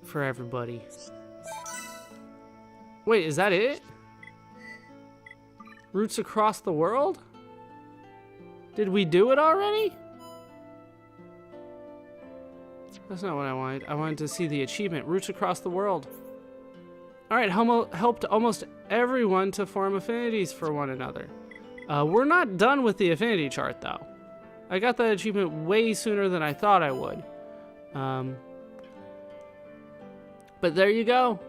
for everybody. Wait, is that it? Routes across the world? Did we do it already? That's not what I wanted. I wanted to see the achievement. Routes across the world. Alright, helped almost everyone to form affinities for one another. We're not done with the affinity chart, though. I got that achievement way sooner than I thought I would. But there you go.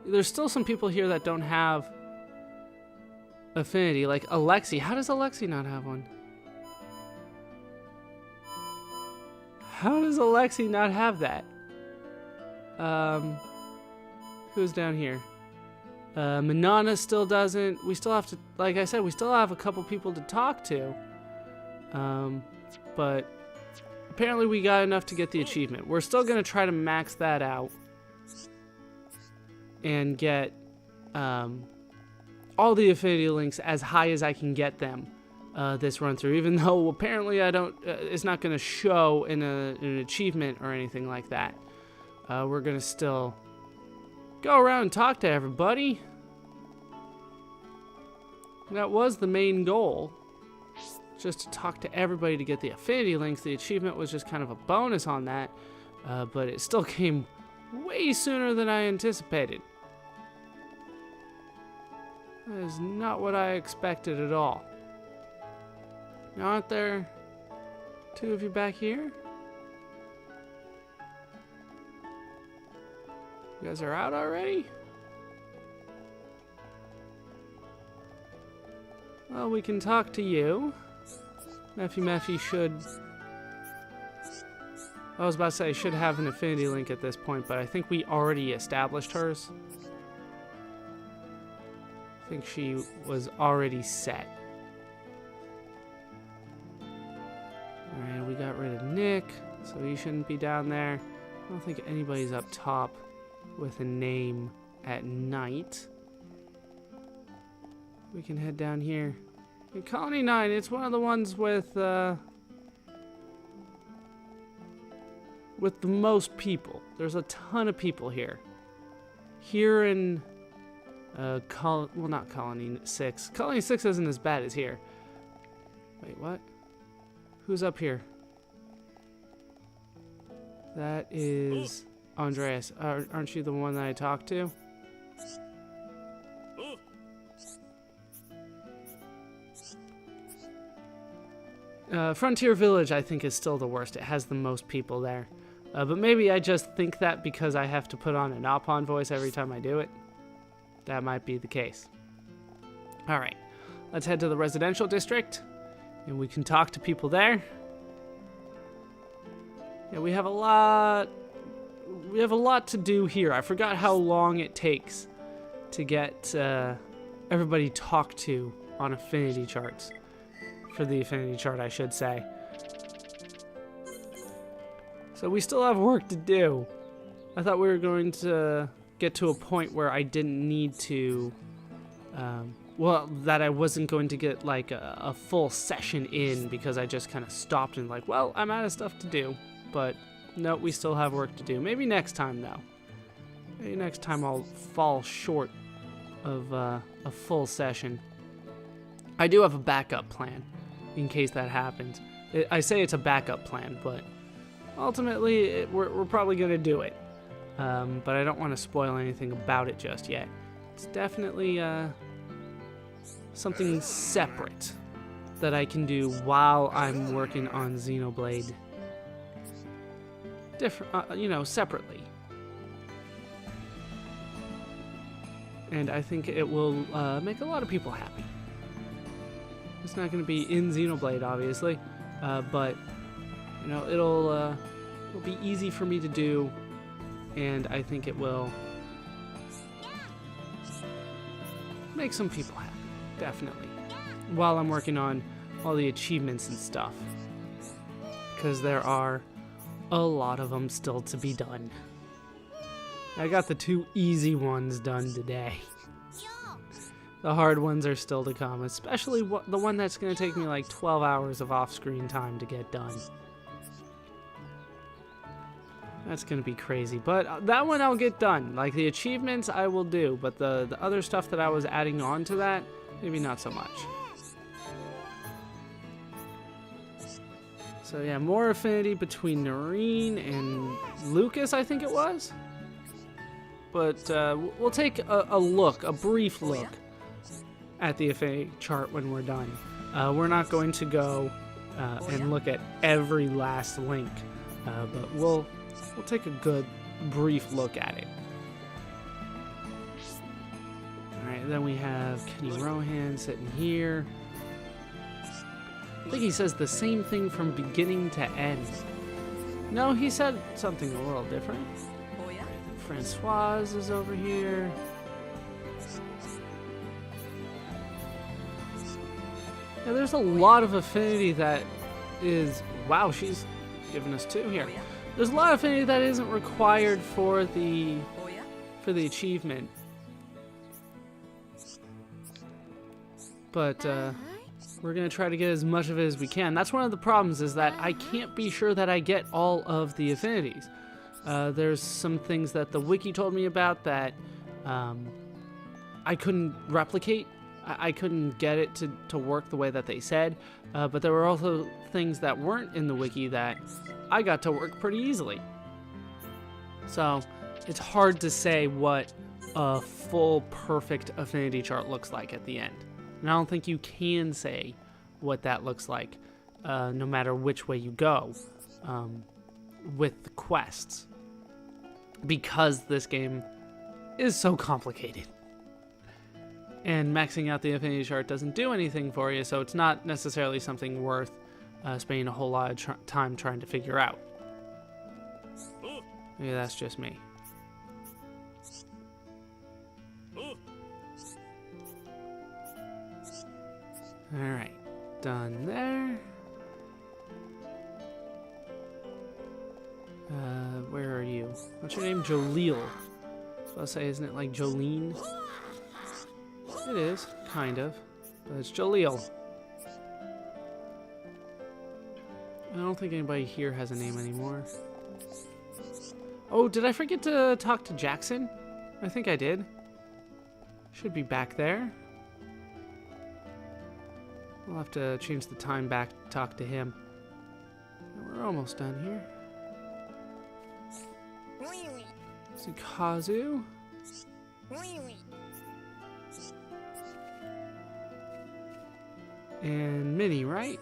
There's still some people here that don't have affinity, like Alexi. How does Alexi not have one? How does Alexi not have that? Who's down here? Manana still doesn't. We still have to, like I said, we still have a couple people to talk to. But apparently we got enough to get the achievement. We're still going to try to max that out and get all the affinity links as high as I can get them this run through, even though apparently I don't, it's not going to show in an achievement or anything like that. We're going to still go around and talk to everybody. That was the main goal. Just to talk to everybody to get the affinity links. The achievement was just kind of a bonus on that. But it still came way sooner than I anticipated. That is not what I expected at all. Now, aren't there two of you back here? You guys are out already? Well, we can talk to you. Mephi should... I was about to say, should have an affinity link at this point, but I think we already established hers. I think she was already set. Alright, we got rid of Nick, so he shouldn't be down there. I don't think anybody's up top with a name at night. We can head down here. In Colony 9, it's one of the ones with the most people. There's a ton of people here. Here in well, not Colony 6. Colony 6 isn't as bad as here. Wait, what? Who's up here? That is Andreas. Aren't you the one that I talked to? Frontier Village, I think, is still the worst. It has the most people there. But maybe I just think that because I have to put on a Nopon voice every time I do it. That might be the case. Alright, let's head to the residential district, and we can talk to people there. Yeah, we have a lot to do here. I forgot how long it takes to get everybody talked to on affinity charts. For the affinity chart, I should say. So we still have work to do. I thought we were going to get to a point where I didn't need to, well, that I wasn't going to get like a full session in because I just kind of stopped and like, well, I'm out of stuff to do. But no, we still have work to do. Maybe next time, though. Maybe next time I'll fall short of a full session. I do have a backup plan in case that happens. I say it's a backup plan, but ultimately we're probably going to do it. But I don't want to spoil anything about it just yet. It's definitely something separate that I can do while I'm working on Xenoblade. Separately. And I think it will make a lot of people happy. It's not going to be in Xenoblade, obviously, but you know, it'll be easy for me to do, and I think it will make some people happy, definitely, while I'm working on all the achievements and stuff, because there are a lot of them still to be done. I got the 2 easy ones done today. The hard ones are still to come, especially the one that's going to take me like 12 hours of off-screen time to get done. That's gonna be crazy, but that one I'll get done. Like the achievements I will do, but the other stuff that I was adding on to that, maybe not so much. So yeah, more affinity between Noreen and Lucas, I think it was. But we'll take a brief look at the affinity chart when we're done. We're not going to go and look at every last link, but we'll take a good brief look at it. Alright, then we have Kenny Rohan sitting here. I think he says the same thing from beginning to end. No, he said something a little different. Francoise is over here. Yeah, there's a lot of affinity that is... Wow, she's giving us 2 here. There's a lot of affinity that isn't required for the achievement. But we're going to try to get as much of it as we can. That's one of the problems, is that I can't be sure that I get all of the affinities. There's some things that the wiki told me about that I couldn't replicate. I couldn't get it to work the way that they said. But there were also things that weren't in the wiki that I got to work pretty easily. So it's hard to say what a full perfect affinity chart looks like at the end. And I don't think you can say what that looks like, no matter which way you go with the quests, because this game is so complicated. And maxing out the affinity chart doesn't do anything for you, so it's not necessarily something worth spending a whole lot of time trying to figure out. Maybe that's just me. Alright, done there. Where are you? What's your name? Jaleel. So I'll say, isn't it like Jolene? It is, kind of. But it's Jaleel. I don't think anybody here has a name anymore. Oh, did I forget to talk to Jackson? I think I did. Should be back there. We'll have to change the time back to talk to him. We're almost done here. Kazu. And Minnie, right?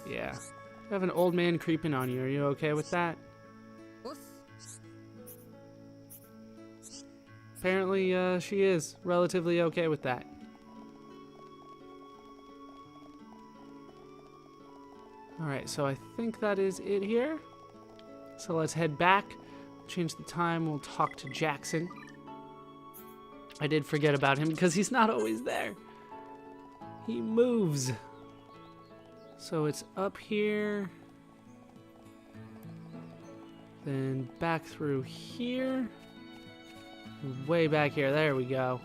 Yeah. You have an old man creeping on you. Are you okay with that? Apparently, she is relatively okay with that. Alright, so I think that is it here. So let's head back, change the time, we'll talk to Jackson. I did forget about him because he's not always there. He moves. So it's up here. Then back through here. Way back here, there we go.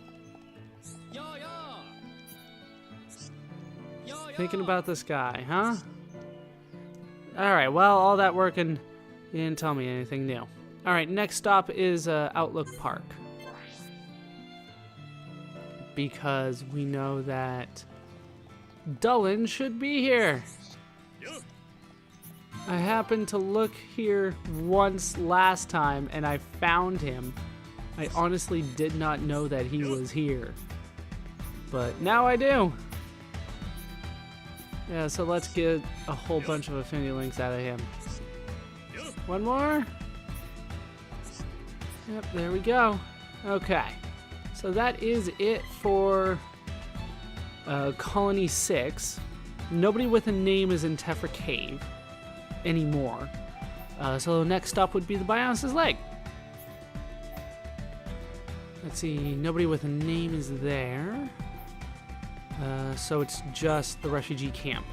Thinking about this guy, huh? Alright, well, all that work and you didn't tell me anything new. Alright, next stop is Outlook Park. Because we know that Dullen should be here. I happened to look here once last time and I found him. I honestly did not know that he was here. But now I do. Yeah, so let's get a whole bunch of affinity links out of him. One more. Yep, there we go. Okay. So that is it for Colony 6. Nobody with a name is in Tephra Cave anymore. So the next stop would be the Bionis' Leg. Let's see, nobody with a name is there. So it's just the refugee camp.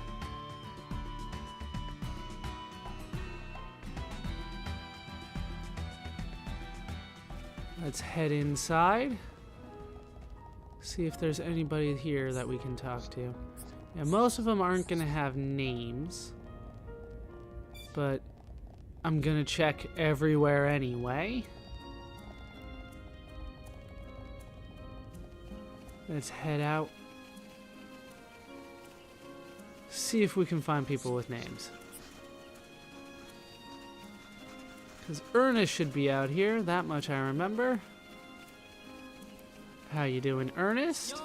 Let's head inside. See if there's anybody here that we can talk to. Yeah, most of them aren't going to have names. But I'm gonna check everywhere anyway. Let's head out. See if we can find people with names. Because Ernest should be out here, that much I remember. How you doing, Ernest?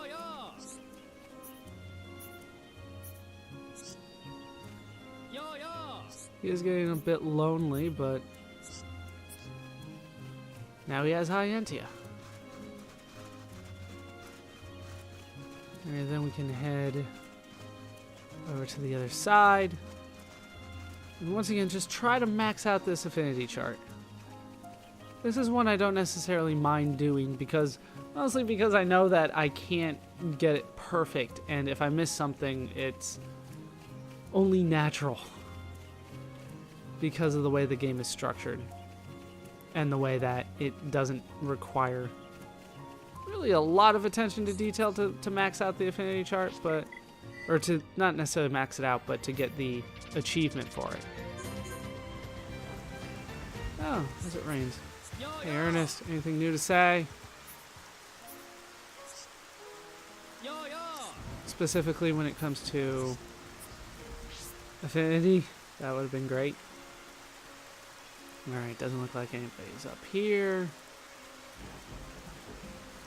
He is getting a bit lonely, but now he has Hyantia. And then we can head over to the other side. And once again, just try to max out this affinity chart. This is one I don't necessarily mind doing mostly because I know that I can't get it perfect, and if I miss something, it's only natural because of the way the game is structured and the way that it doesn't require really a lot of attention to detail to max out the affinity chart, or to not necessarily max it out, but to get the achievement for it. Oh, as it rains. Hey Ernest, anything new to say? Specifically when it comes to affinity, that would have been great. Alright, doesn't look like anybody's up here.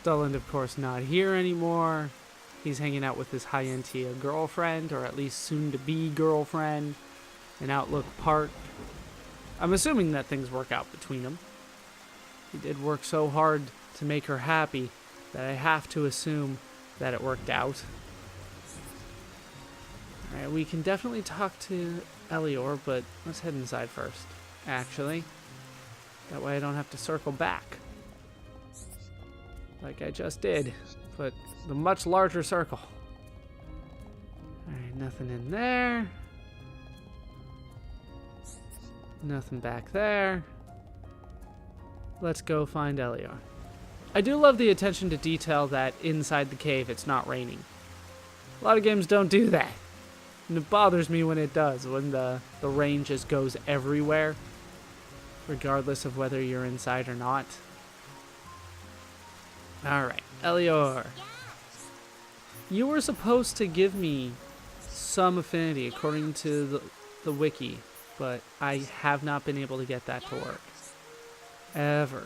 Dulland, of course, not here anymore. He's hanging out with his Hyantia girlfriend, or at least soon-to-be girlfriend, in Outlook Park. I'm assuming that things work out between them. He did work so hard to make her happy that I have to assume that it worked out. Alright, we can definitely talk to Elior, but let's head inside first, actually. That way I don't have to circle back, like I just did, but the much larger circle. Alright, nothing in there. Nothing back there. Let's go find Elior. I do love the attention to detail that inside the cave it's not raining. A lot of games don't do that. And it bothers me when it does, when the rain just goes everywhere, regardless of whether you're inside or not. Alright, Elior. You were supposed to give me some affinity according to the wiki, but I have not been able to get that to work. Ever.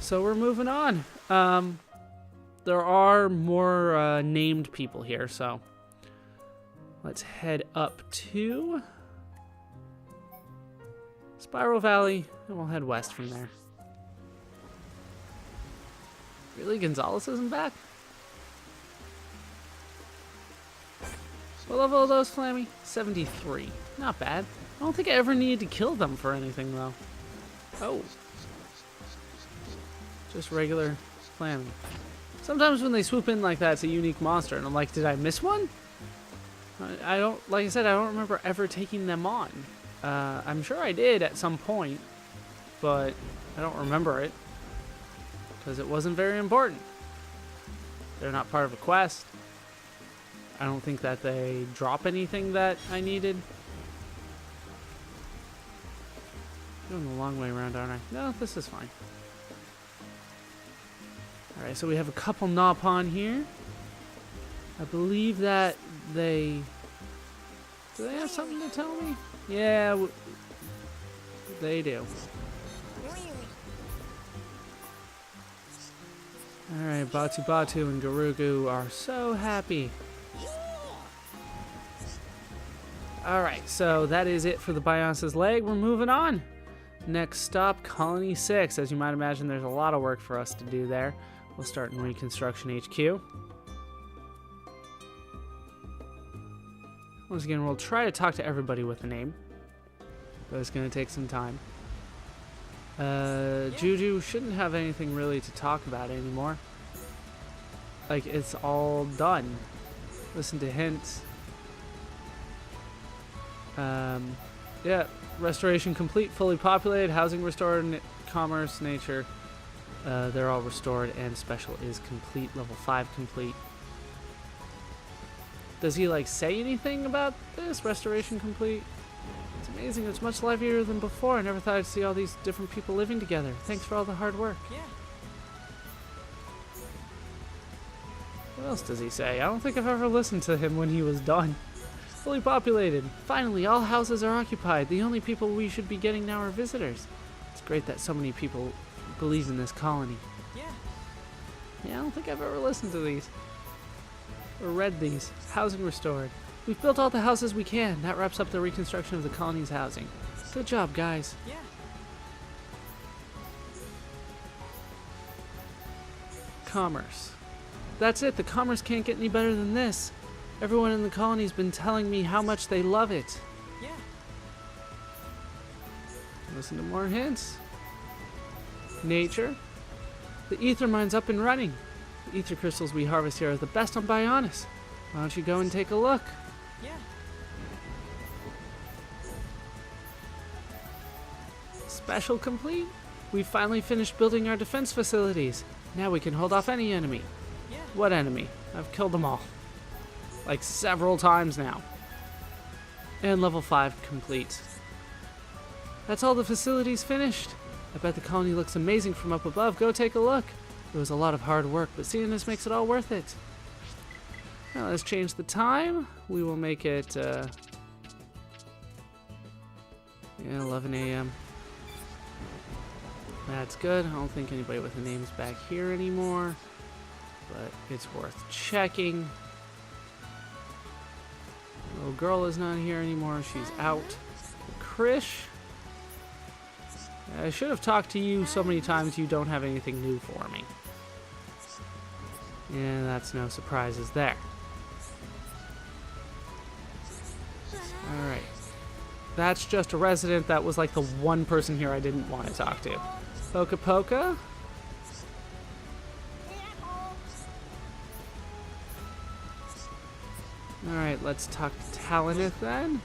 So we're moving on. There are more named people here, so let's head up to Spiral Valley, and we'll head west from there. Really? Gonzalez isn't back? What level are those, Flammy? 73. Not bad. I don't think I ever needed to kill them for anything, though. Oh. Just regular Flammy. Sometimes when they swoop in like that, it's a unique monster, and I'm like, did I miss one? I don't, like I said, I don't remember ever taking them on. I'm sure I did at some point, but I don't remember it, because it wasn't very important. They're not part of a quest. I don't think that they drop anything that I needed. Going the long way around, aren't I? No, this is fine. Alright, so we have a couple Nopon here. I believe that they... Do they have something to tell me? Yeah, they do. Alright, Batu Batu and Garugu are so happy. Alright, so that is it for the Beyonce's leg. We're moving on. Next stop, Colony 6. As you might imagine, there's a lot of work for us to do there. We'll start in Reconstruction HQ. Once again, we'll try to talk to everybody with a name, but it's going to take some time. Juju shouldn't have anything really to talk about anymore. Like, it's all done. Listen to hints. Yeah, restoration complete, fully populated, housing restored, commerce, nature. They're all restored, and special is complete, level 5 complete. Does he, like, say anything about this? Restoration complete? Amazing. It's much livelier than before. I never thought I'd see all these different people living together. Thanks for all the hard work. Yeah. What else does he say? I don't think I've ever listened to him when he was done. Fully populated. Finally, all houses are occupied. The only people we should be getting now are visitors. It's great that so many people believe in this colony. Yeah. Yeah, I don't think I've ever listened to these. Or read these. Housing restored. We've built all the houses we can. That wraps up the reconstruction of the colony's housing. Good job, guys. Yeah. Commerce. That's it. The commerce can't get any better than this. Everyone in the colony's been telling me how much they love it. Yeah. Listen to more hints. Nature. The ether mine's up and running. The ether crystals we harvest here are the best on Bionis. Why don't you go and take a look? Yeah. Special complete. We've finally finished building our defense facilities. Now we can hold off any enemy. Yeah. What enemy? I've killed them all. Like several times now. And level 5 complete. That's all the facilities finished. I bet the colony looks amazing from up above. Go take a look. It was a lot of hard work, but seeing this makes it all worth it. Now let's change the time. We will make it 11 a.m. That's good. I don't think anybody with a name's back here anymore, but it's worth checking. Little girl is not here anymore. She's out. Krish. I should have talked to you so many times. You don't have anything new for me. Yeah, that's no surprises there. Alright. That's just a resident. That was like the one person here I didn't want to talk to. Poka Poka? Alright, let's talk to Talonith then.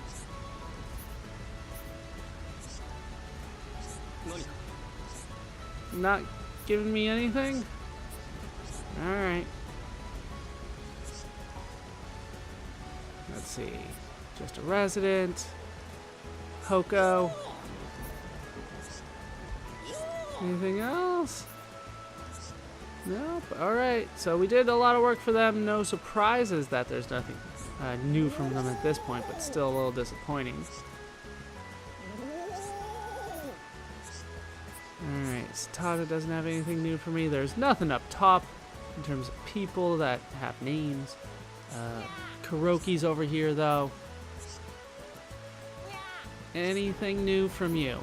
Not giving me anything? Alright. Let's see. Just a resident. Hoko. Anything else? Nope. Alright. So we did a lot of work for them. No surprises that there's nothing new from them at this point, but still a little disappointing. Alright, Tada doesn't have anything new for me. There's nothing up top in terms of people that have names. Kuroki's over here, though. Anything new from you?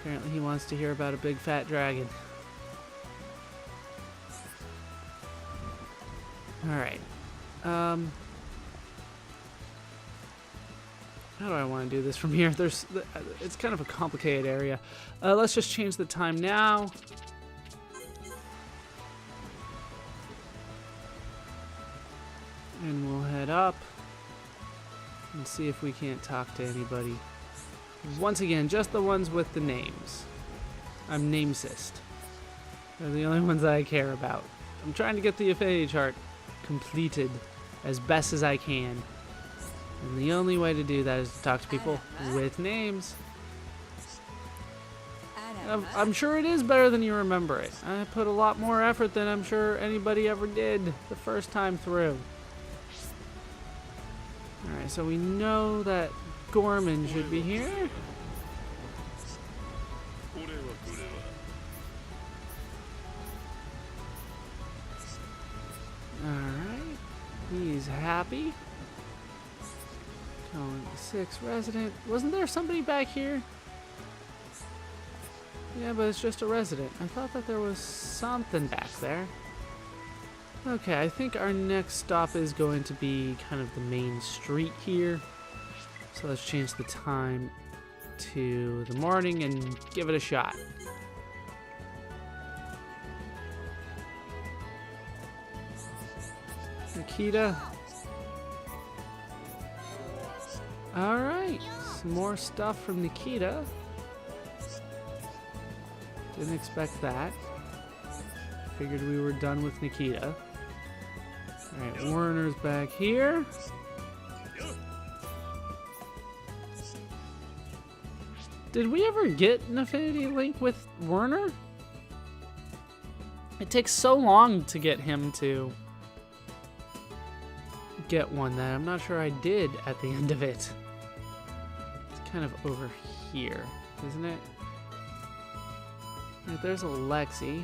Apparently he wants to hear about a big fat dragon. Alright. How do I want to do this from here? It's kind of a complicated area. Let's just change the time now. And we'll head up and see if we can't talk to anybody. Once again, just the ones with the names. I'm namesist. They're the only ones I care about. I'm trying to get the affinity chart completed as best as I can. And the only way to do that is to talk to people with names. I'm sure it is better than you remember it. I put a lot more effort than I'm sure anybody ever did the first time through. Alright, so we know that Gorman should be here. Alright, he's happy. Going 6 resident. Wasn't there somebody back here? Yeah, but it's just a resident. I thought that there was something back there. Okay, I think our next stop is going to be kind of the main street here. So let's change the time to the morning and give it a shot. Nikita. Alright, some more stuff from Nikita. Didn't expect that. Figured we were done with Nikita. Alright, Werner's back here. Did we ever get an affinity link with Werner? It takes so long to get him to get one that I'm not sure I did at the end of it. It's kind of over here, isn't it? If there's a Lexi.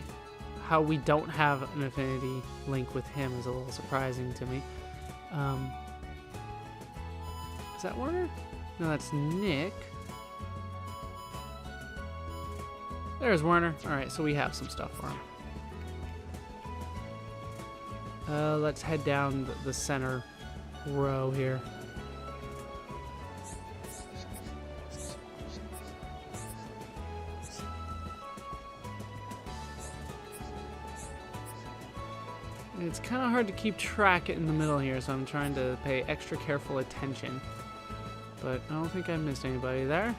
How we don't have an affinity link with him is a little surprising to me. Is that Werner? No, that's Nick. There's Werner. Alright, so we have some stuff for him. Let's head down the center row here. It's kind of hard to keep track in the middle here, so I'm trying to pay extra careful attention. But I don't think I missed anybody there.